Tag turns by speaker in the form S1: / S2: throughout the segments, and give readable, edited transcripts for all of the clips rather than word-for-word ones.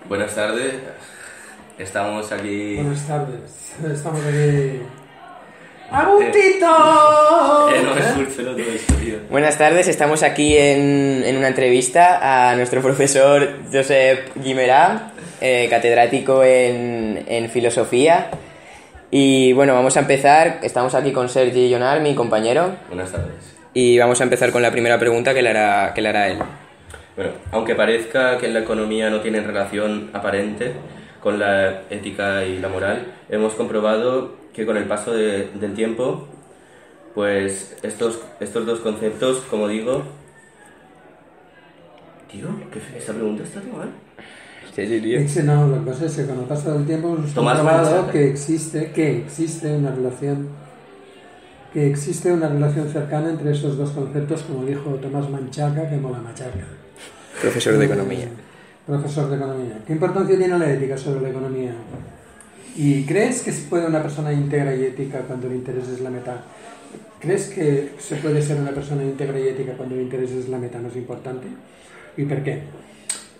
S1: Buenas tardes, estamos aquí.
S2: Buenas tardes, estamos aquí. ¡Agustito!
S1: No me escucho todo esto, tío.
S3: Buenas tardes, estamos aquí en una entrevista a nuestro profesor Josep Guimerà, catedrático en filosofía. Y bueno, vamos a empezar. Estamos aquí con Sergi Llonar, mi compañero.
S1: Buenas tardes.
S3: Y vamos a empezar con la primera pregunta que le hará él.
S1: Bueno, aunque parezca que la economía no tiene relación aparente con la ética y la moral, hemos comprobado que con el paso del tiempo, pues estos dos conceptos, como digo... Tío, esta pregunta está mal.
S3: Sí, tío.
S2: No, lo que pasa es que con el paso del tiempo hemos
S1: Tomás
S2: comprobado
S1: Manchaca.
S2: que existe una relación cercana entre esos dos conceptos, como dijo Tomás Manchaca, que mola machaca.
S3: Profesor de economía.
S2: Profesor de economía. ¿Qué importancia tiene la ética sobre la economía? ¿Y crees que se puede una persona íntegra y ética cuando el interés es la meta? ¿Crees que se puede ser una persona íntegra y ética cuando el interés es la meta más importante? ¿Y por qué?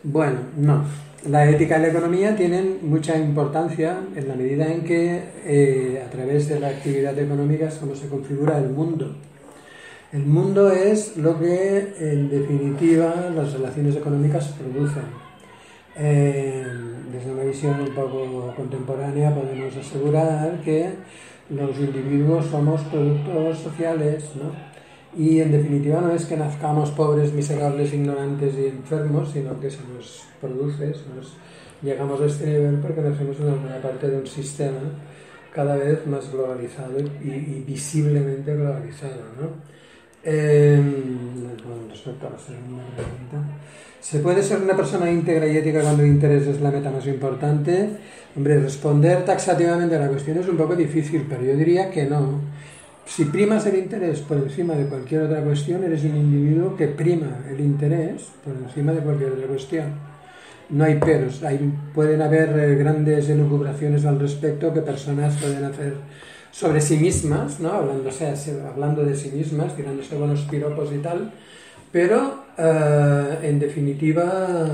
S2: Bueno, no. La ética y la economía tienen mucha importancia en la medida en que a través de la actividad económica es como se configura el mundo. El mundo es lo que, en definitiva, las relaciones económicas producen. Desde una visión un poco contemporánea podemos asegurar que los individuos somos productos sociales, ¿no? Y en definitiva no es que nazcamos pobres, miserables, ignorantes y enfermos, sino que se nos produce, llegamos a este nivel porque nacemos en alguna parte de un sistema cada vez más globalizado y visiblemente globalizado, ¿no? Con respecto a la segunda pregunta, ¿se puede ser una persona íntegra y ética cuando el interés es la meta más importante? Hombre, responder taxativamente a la cuestión es un poco difícil, pero yo diría que no. Si primas el interés por encima de cualquier otra cuestión, eres un individuo que prima el interés por encima de cualquier otra cuestión. No hay peros, pueden haber grandes elucubraciones al respecto que personas pueden hacer sobre sí mismas, ¿no? Hablando de sí mismas, tirándose buenos piropos y tal, pero en definitiva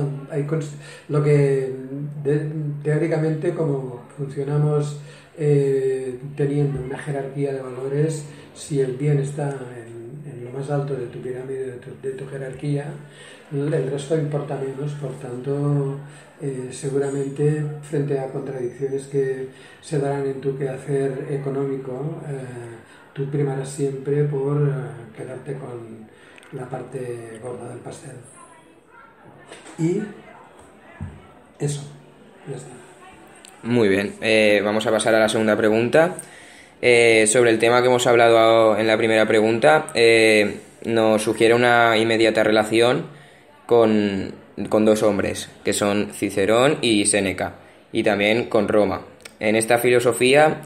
S2: lo que teóricamente, como funcionamos teniendo una jerarquía de valores, si el bien está en lo más alto de tu pirámide, de tu jerarquía, el resto importa menos. Por tanto, seguramente frente a contradicciones que se darán en tu quehacer económico, tú primarás siempre por quedarte con la parte gorda del pastel. Y eso, ya está.
S3: Muy bien, vamos a pasar a la segunda pregunta. Sobre el tema que hemos hablado en la primera pregunta, nos sugiere una inmediata relación con dos hombres, que son Cicerón y Séneca, y también con Roma. En esta filosofía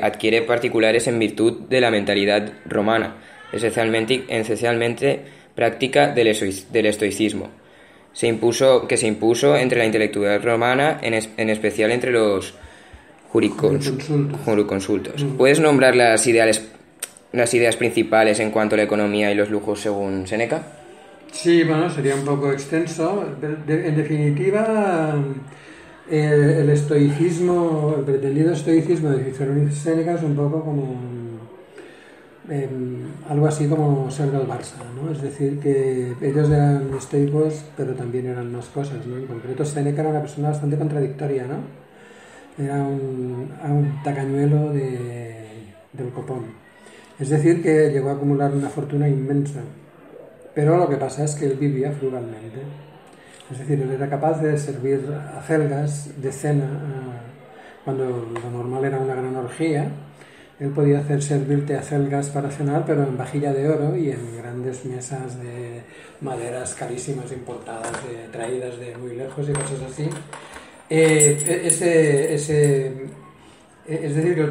S3: adquiere particulares en virtud de la mentalidad romana, esencialmente práctica del estoicismo. Se impuso entre la intelectualidad romana, en especial entre los jurisconsultos. ¿Puedes nombrar las ideas principales en cuanto a la economía y los lujos según Séneca?
S2: Sí, bueno, sería un poco extenso. En definitiva, el estoicismo, el pretendido estoicismo de Cicerón y Séneca es un poco como algo así como ser del Barça, ¿no? Es decir, que ellos eran estoicos, pero también eran más cosas, ¿no? En concreto, Séneca era una persona bastante contradictoria, ¿no? Era un tacañuelo del copón. Es decir, que llegó a acumular una fortuna inmensa. Pero lo que pasa es que él vivía frugalmente. Es decir, él era capaz de servir acelgas de cena cuando lo normal era una gran orgía. Él podía servirte acelgas para cenar, pero en vajilla de oro y en grandes mesas de maderas carísimas importadas, traídas de muy lejos y cosas así. Es decir, que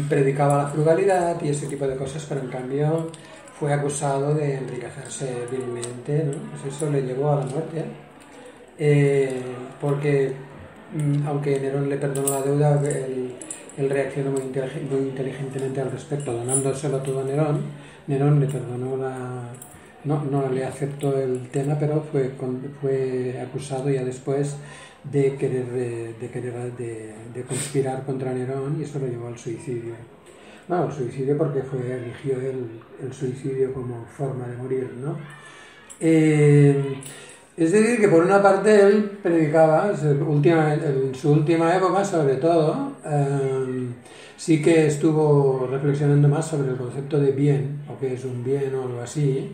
S2: predicaba la frugalidad y ese tipo de cosas, pero en cambio fue acusado de enriquecerse vilmente, ¿no? Pues eso le llevó a la muerte, porque aunque Nerón le perdonó la deuda, él reaccionó muy inteligentemente al respecto, donándoselo todo a Nerón. Nerón le perdonó no le aceptó el tema, pero fue acusado ya después de conspirar contra Nerón, y eso lo llevó al suicidio. Bueno, el suicidio porque eligió el suicidio como forma de morir, ¿no? Es decir, que por una parte él predicaba, en su última época sobre todo, sí que estuvo reflexionando más sobre el concepto de bien, o qué es un bien o algo así,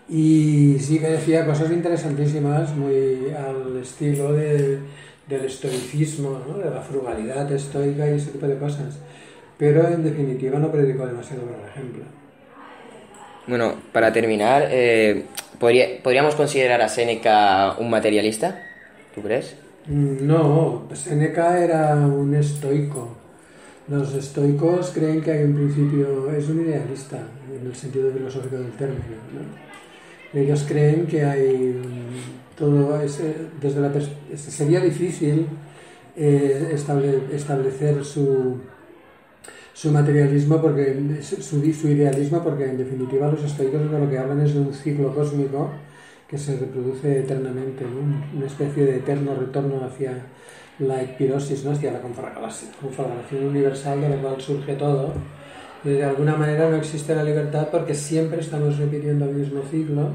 S2: y sí que decía cosas interesantísimas, muy al estilo del estoicismo, ¿no? De la frugalidad estoica y ese tipo de cosas, pero en definitiva no predicó demasiado por ejemplo.
S3: Bueno, para terminar, ¿podríamos considerar a Séneca un materialista? ¿Tú crees?
S2: No, Séneca era un estoico. Los estoicos creen que hay un principio, es un idealista, en el sentido filosófico del término, ¿no? Ellos creen que hay todo, sería difícil establecer su materialismo, su idealismo, porque en definitiva los estoicos de lo que hablan es de un ciclo cósmico que se reproduce eternamente, ¿no? Una especie de eterno retorno hacia la epirosis, ¿no? Hacia la conflagración universal de la cual surge todo. De alguna manera no existe la libertad porque siempre estamos repitiendo el mismo ciclo.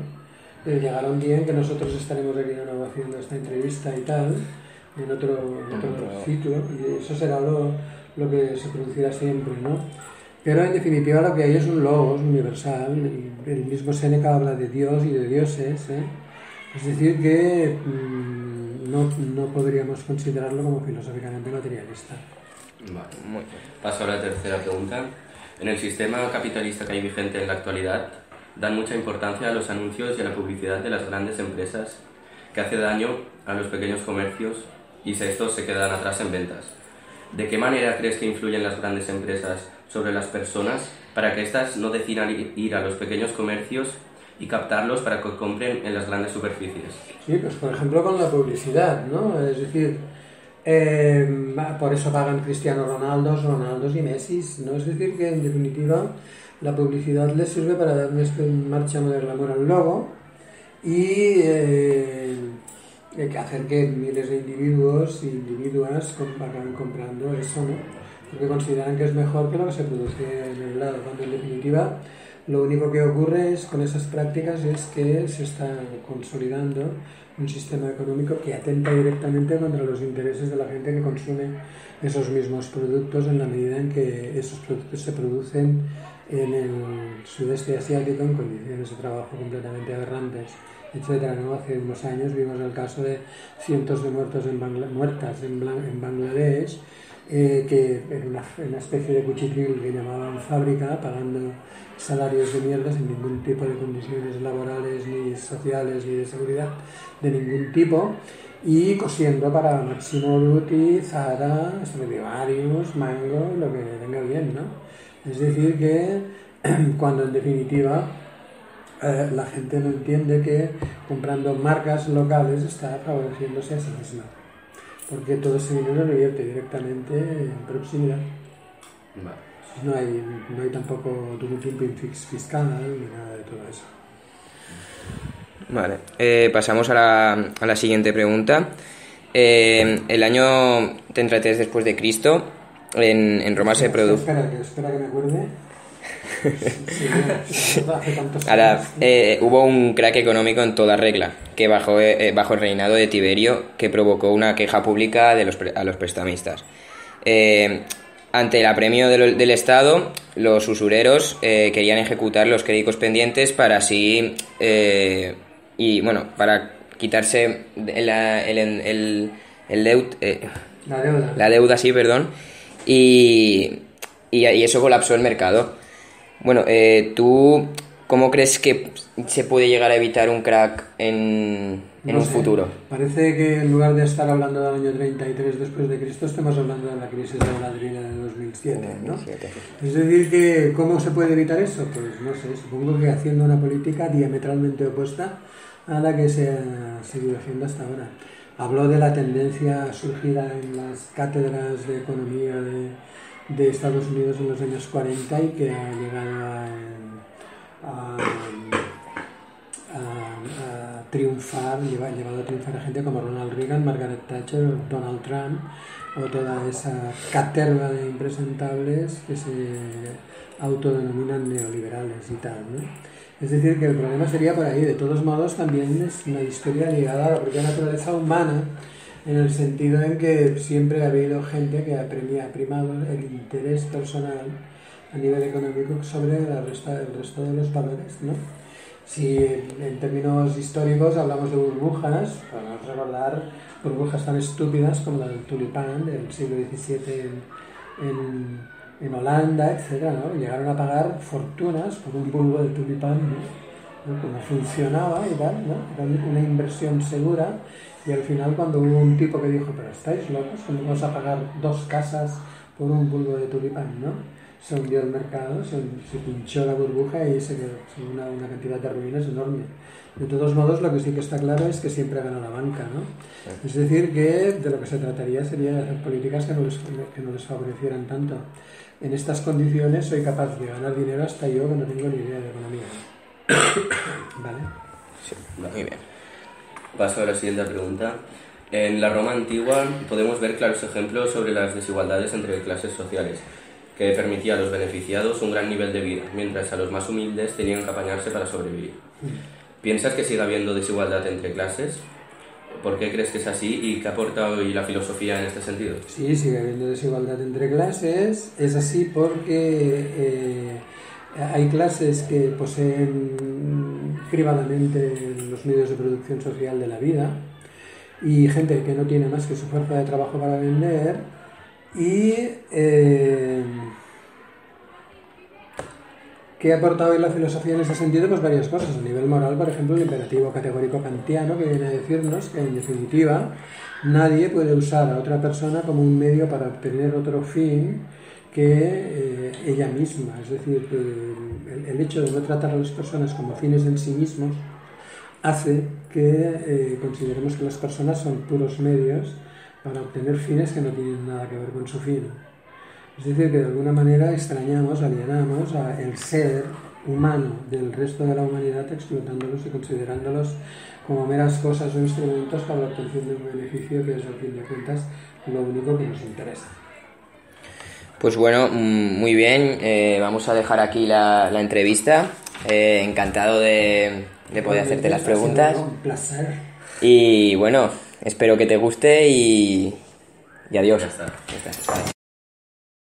S2: Llegará un día en que nosotros estaremos aquí de nuevo haciendo esta entrevista y tal, en otro ciclo, y eso será lo que se producirá siempre, ¿no? Pero en definitiva lo que hay es un logos universal, y el mismo Séneca habla de Dios y de dioses, ¿eh? Es decir que no podríamos considerarlo como filosóficamente materialista.
S1: Vale. Paso a la tercera pregunta. En el sistema capitalista que hay vigente en la actualidad, dan mucha importancia a los anuncios y a la publicidad de las grandes empresas, que hace daño a los pequeños comercios y estos se quedan atrás en ventas. ¿De qué manera crees que influyen las grandes empresas sobre las personas para que éstas no decidan ir a los pequeños comercios y captarlos para que compren en las grandes superficies?
S2: Sí, pues por ejemplo con la publicidad, ¿no? Es decir, por eso pagan Cristiano Ronaldos y Messi, ¿no? Es decir, que en definitiva la publicidad les sirve para darles en marcha mover la moral al logo y hacer que miles de individuos y individuas acaben comprando eso, ¿no? Porque consideran que es mejor que lo que se produce en el lado, cuando en definitiva lo único que ocurre con esas prácticas es que se está consolidando un sistema económico que atenta directamente contra los intereses de la gente que consume esos mismos productos, en la medida en que esos productos se producen en el sudeste asiático en condiciones de trabajo completamente aberrantes, etcétera, ¿no? Hace unos años vimos el caso de cientos de muertas en Bangladesh, que en una especie de cuchitril que llamaban fábrica, pagando salarios de mierda sin ningún tipo de condiciones laborales, ni sociales, ni de seguridad de ningún tipo, y cosiendo para Massimo Dutti, Zara, Stradivarius, Mango, lo que venga bien, ¿no? Es decir que cuando en definitiva la gente no entiende que comprando marcas locales está favoreciéndose a sí misma, porque todo ese dinero lo vierte directamente en proximidad.
S1: Vale.
S2: No hay tampoco dumping fiscal ni nada de todo eso.
S3: Vale, pasamos a la siguiente pregunta. El año 33 después de Cristo, en Roma se produjo...
S2: Espera que me acuerde.
S3: Ahora, hubo un crack económico en toda regla, que bajo el reinado de Tiberio, que provocó una queja pública a los prestamistas. Ante el apremio del Estado, los usureros querían ejecutar los créditos pendientes para así... para quitarse la deuda, sí, perdón, y eso colapsó el mercado. Bueno, ¿tú cómo crees que se puede llegar a evitar un crack en un futuro?
S2: Parece que en lugar de estar hablando del año 33 después de Cristo, estamos hablando de la crisis de la ladrina de 2007, ¿no? Es decir, que ¿cómo se puede evitar eso? Pues no sé, supongo que haciendo una política diametralmente opuesta a la que se ha seguido haciendo hasta ahora. Habló de la tendencia surgida en las cátedras de economía de Estados Unidos en los años 40 y que ha llegado triunfar, llevado a triunfar a gente como Ronald Reagan, Margaret Thatcher, Donald Trump o toda esa caterva de impresentables que se autodenominan neoliberales y tal, ¿no? Es decir, que el problema sería por ahí. De todos modos, también es una historia ligada a la propia naturaleza humana, en el sentido en que siempre ha habido gente que ha primado el interés personal a nivel económico sobre el resto de los valores, ¿no? Si en términos históricos hablamos de burbujas, podemos recordar burbujas tan estúpidas como la del tulipán del siglo XVII en Holanda, etcétera, ¿no? Llegaron a pagar fortunas por un bulbo de tulipán, ¿no? Como funcionaba y tal, ¿no? Era una inversión segura, y al final cuando hubo un tipo que dijo, pero estáis locos, ¿cómo vamos a pagar 2 casas por un bulbo de tulipán, ¿no? Se hundió el mercado, se pinchó la burbuja y se quedó una cantidad de ruinas enorme. De todos modos, lo que sí que está claro es que siempre ganó la banca, ¿no? Es decir, que de lo que se trataría sería de hacer políticas que no les favorecieran tanto. En estas condiciones soy capaz de ganar dinero hasta yo que no tengo ni idea de economía. ¿Vale?
S3: Sí, muy bien.
S1: Paso a la siguiente pregunta. En la Roma antigua podemos ver claros ejemplos sobre las desigualdades entre clases sociales, que permitía a los beneficiados un gran nivel de vida, mientras a los más humildes tenían que apañarse para sobrevivir. ¿Piensas que sigue habiendo desigualdad entre clases? ¿Por qué crees que es así y qué aporta hoy la filosofía en este sentido?
S2: Sí, sigue habiendo desigualdad entre clases. Es así porque hay clases que poseen privadamente los medios de producción social de la vida y gente que no tiene más que su fuerza de trabajo para vender. Y ¿qué ha aportado hoy la filosofía en ese sentido? Pues varias cosas. A nivel moral, por ejemplo, el imperativo categórico kantiano, que viene a decirnos que, en definitiva, nadie puede usar a otra persona como un medio para obtener otro fin que ella misma. Es decir, que el hecho de no tratar a las personas como fines en sí mismos hace que consideremos que las personas son puros medios para obtener fines que no tienen nada que ver con su fin. Es decir, que de alguna manera extrañamos, alienamos el ser humano del resto de la humanidad, explotándolos y considerándolos como meras cosas o instrumentos para la obtención de un beneficio que es, al fin de cuentas, lo único que nos interesa.
S3: Pues bueno, muy bien, vamos a dejar aquí la entrevista. Encantado de poder hacerte las preguntas.
S2: Un placer.
S3: Y bueno, espero que te guste y adiós.
S1: Ya está.
S3: Ya está.